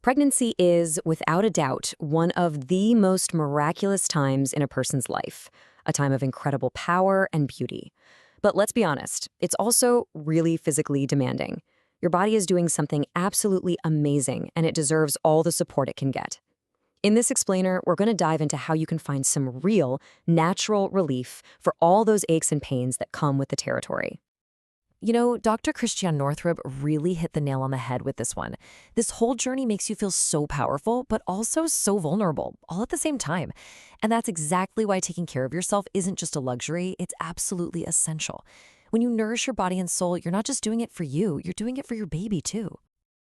Pregnancy is, without a doubt, one of the most miraculous times in a person's life, a time of incredible power and beauty. But let's be honest, it's also really physically demanding. Your body is doing something absolutely amazing, and it deserves all the support it can get. In this explainer, we're going to dive into how you can find some real, natural relief for all those aches and pains that come with the territory. You know, Dr. Christiane Northrup really hit the nail on the head with this one. This whole journey makes you feel so powerful, but also so vulnerable, all at the same time. And that's exactly why taking care of yourself isn't just a luxury, it's absolutely essential. When you nourish your body and soul, you're not just doing it for you, you're doing it for your baby too.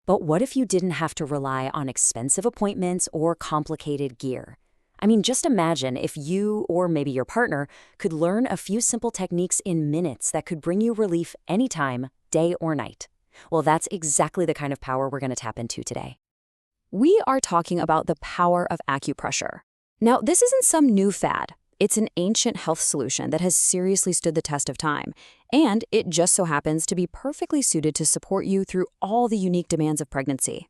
But what if you didn't have to rely on expensive appointments or complicated gear? I mean, just imagine if you, or maybe your partner, could learn a few simple techniques in minutes that could bring you relief anytime, day or night. Well, that's exactly the kind of power we're going to tap into today. We are talking about the power of acupressure. Now, this isn't some new fad. It's an ancient health solution that has seriously stood the test of time, and it just so happens to be perfectly suited to support you through all the unique demands of pregnancy.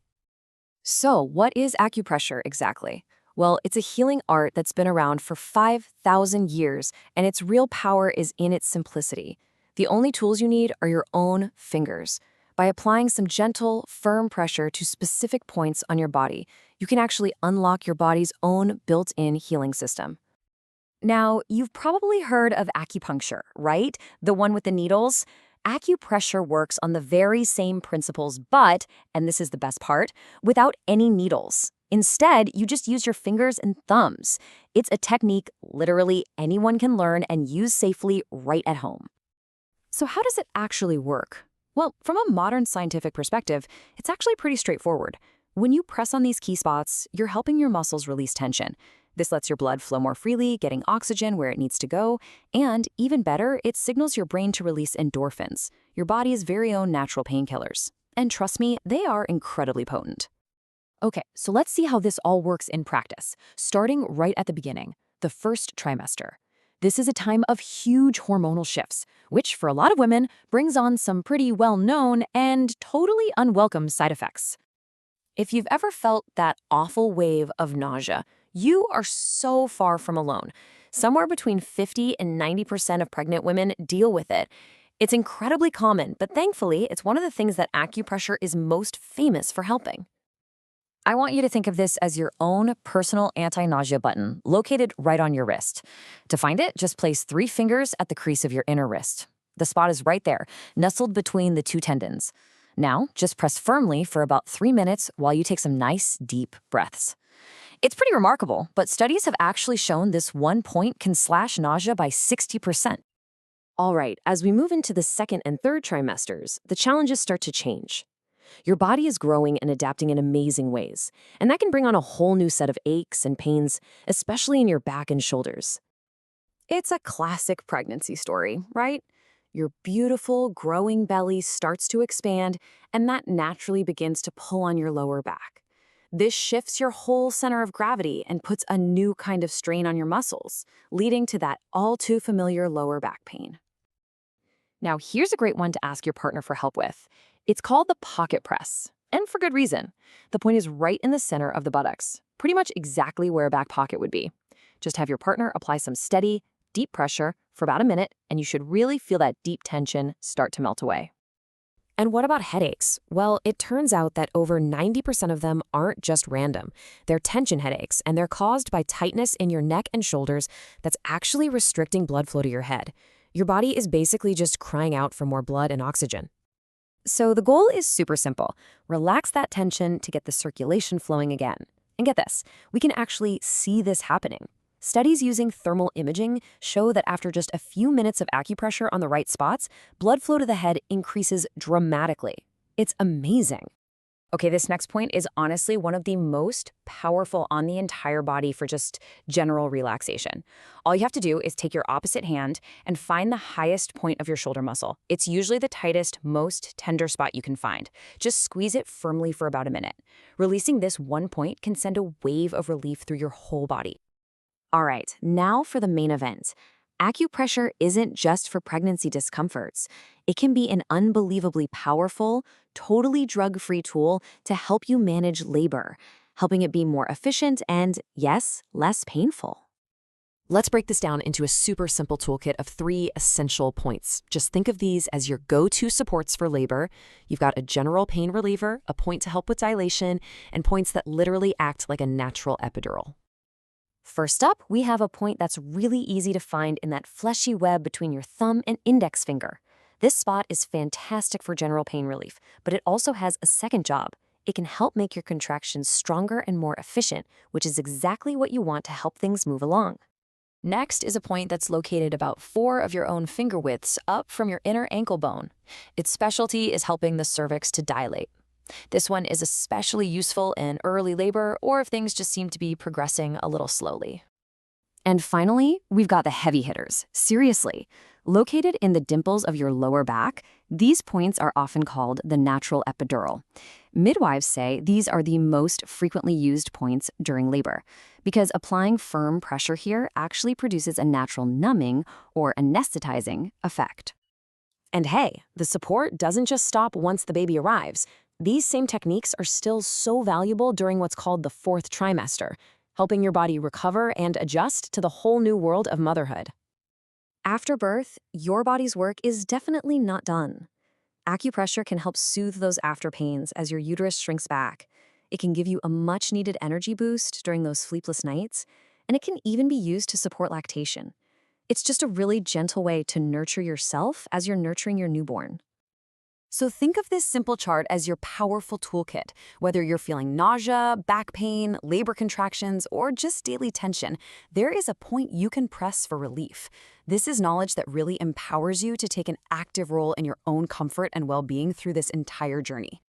So, what is acupressure exactly? Well, it's a healing art that's been around for 5,000 years, and its real power is in its simplicity. The only tools you need are your own fingers. By applying some gentle, firm pressure to specific points on your body, you can actually unlock your body's own built-in healing system. Now, you've probably heard of acupuncture, right? The one with the needles? Acupressure works on the very same principles, but, and this is the best part, without any needles. Instead, you just use your fingers and thumbs. It's a technique literally anyone can learn and use safely right at home. So how does it actually work? Well, from a modern scientific perspective, it's actually pretty straightforward. When you press on these key spots, you're helping your muscles release tension. This lets your blood flow more freely, getting oxygen where it needs to go, and even better, it signals your brain to release endorphins, your body's very own natural painkillers. And trust me, they are incredibly potent. Okay, so let's see how this all works in practice, starting right at the beginning, the first trimester. This is a time of huge hormonal shifts, which for a lot of women brings on some pretty well-known and totally unwelcome side effects. If you've ever felt that awful wave of nausea, you are so far from alone. Somewhere between 50 and 90% of pregnant women deal with it. It's incredibly common, but thankfully, it's one of the things that acupressure is most famous for helping. I want you to think of this as your own personal anti-nausea button, located right on your wrist. To find it, just place 3 fingers at the crease of your inner wrist. The spot is right there, nestled between the 2 tendons. Now, just press firmly for about 3 minutes while you take some nice, deep breaths. It's pretty remarkable, but studies have actually shown this one point can slash nausea by 60%. All right, as we move into the second and third trimesters, the challenges start to change. Your body is growing and adapting in amazing ways, and that can bring on a whole new set of aches and pains, especially in your back and shoulders. It's a classic pregnancy story, right? Your beautiful, growing belly starts to expand, and that naturally begins to pull on your lower back. This shifts your whole center of gravity and puts a new kind of strain on your muscles, leading to that all-too-familiar lower back pain. Now, here's a great one to ask your partner for help with. It's called the pocket press, and for good reason. The point is right in the center of the buttocks, pretty much exactly where a back pocket would be. Just have your partner apply some steady, deep pressure for about a minute, and you should really feel that deep tension start to melt away. And what about headaches? Well, it turns out that over 90% of them aren't just random. They're tension headaches, and they're caused by tightness in your neck and shoulders that's actually restricting blood flow to your head. Your body is basically just crying out for more blood and oxygen. So the goal is super simple. Relax that tension to get the circulation flowing again. And get this, we can actually see this happening. Studies using thermal imaging show that after just a few minutes of acupressure on the right spots, blood flow to the head increases dramatically. It's amazing. Okay, this next point is honestly one of the most powerful on the entire body for just general relaxation. All you have to do is take your opposite hand and find the highest point of your shoulder muscle. It's usually the tightest, most tender spot you can find. Just squeeze it firmly for about a minute. Releasing this one point can send a wave of relief through your whole body. All right, now for the main event. Acupressure isn't just for pregnancy discomforts. It can be an unbelievably powerful, totally drug-free tool to help you manage labor, helping it be more efficient and, yes, less painful. Let's break this down into a super simple toolkit of 3 essential points. Just think of these as your go-to supports for labor. You've got a general pain reliever, a point to help with dilation, and points that literally act like a natural epidural. First up, we have a point that's really easy to find in that fleshy web between your thumb and index finger. This spot is fantastic for general pain relief, but it also has a second job. It can help make your contractions stronger and more efficient, which is exactly what you want to help things move along. Next is a point that's located about 4 of your own finger widths up from your inner ankle bone. Its specialty is helping the cervix to dilate. This one is especially useful in early labor or if things just seem to be progressing a little slowly. And finally, we've got the heavy hitters. Seriously, located in the dimples of your lower back, these points are often called the natural epidural. Midwives say these are the most frequently used points during labor because applying firm pressure here actually produces a natural numbing or anesthetizing effect. And hey, the support doesn't just stop once the baby arrives. These same techniques are still so valuable during what's called the 4th trimester, helping your body recover and adjust to the whole new world of motherhood. After birth, your body's work is definitely not done. Acupressure can help soothe those after pains as your uterus shrinks back. It can give you a much-needed energy boost during those sleepless nights, and it can even be used to support lactation. It's just a really gentle way to nurture yourself as you're nurturing your newborn. So think of this simple chart as your powerful toolkit. Whether you're feeling nausea, back pain, labor contractions, or just daily tension, there is a point you can press for relief. This is knowledge that really empowers you to take an active role in your own comfort and well-being through this entire journey.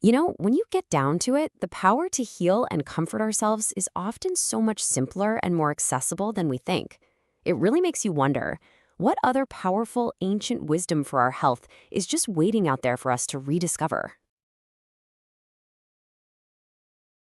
You know, when you get down to it, the power to heal and comfort ourselves is often so much simpler and more accessible than we think. It really makes you wonder, what other powerful ancient wisdom for our health is just waiting out there for us to rediscover?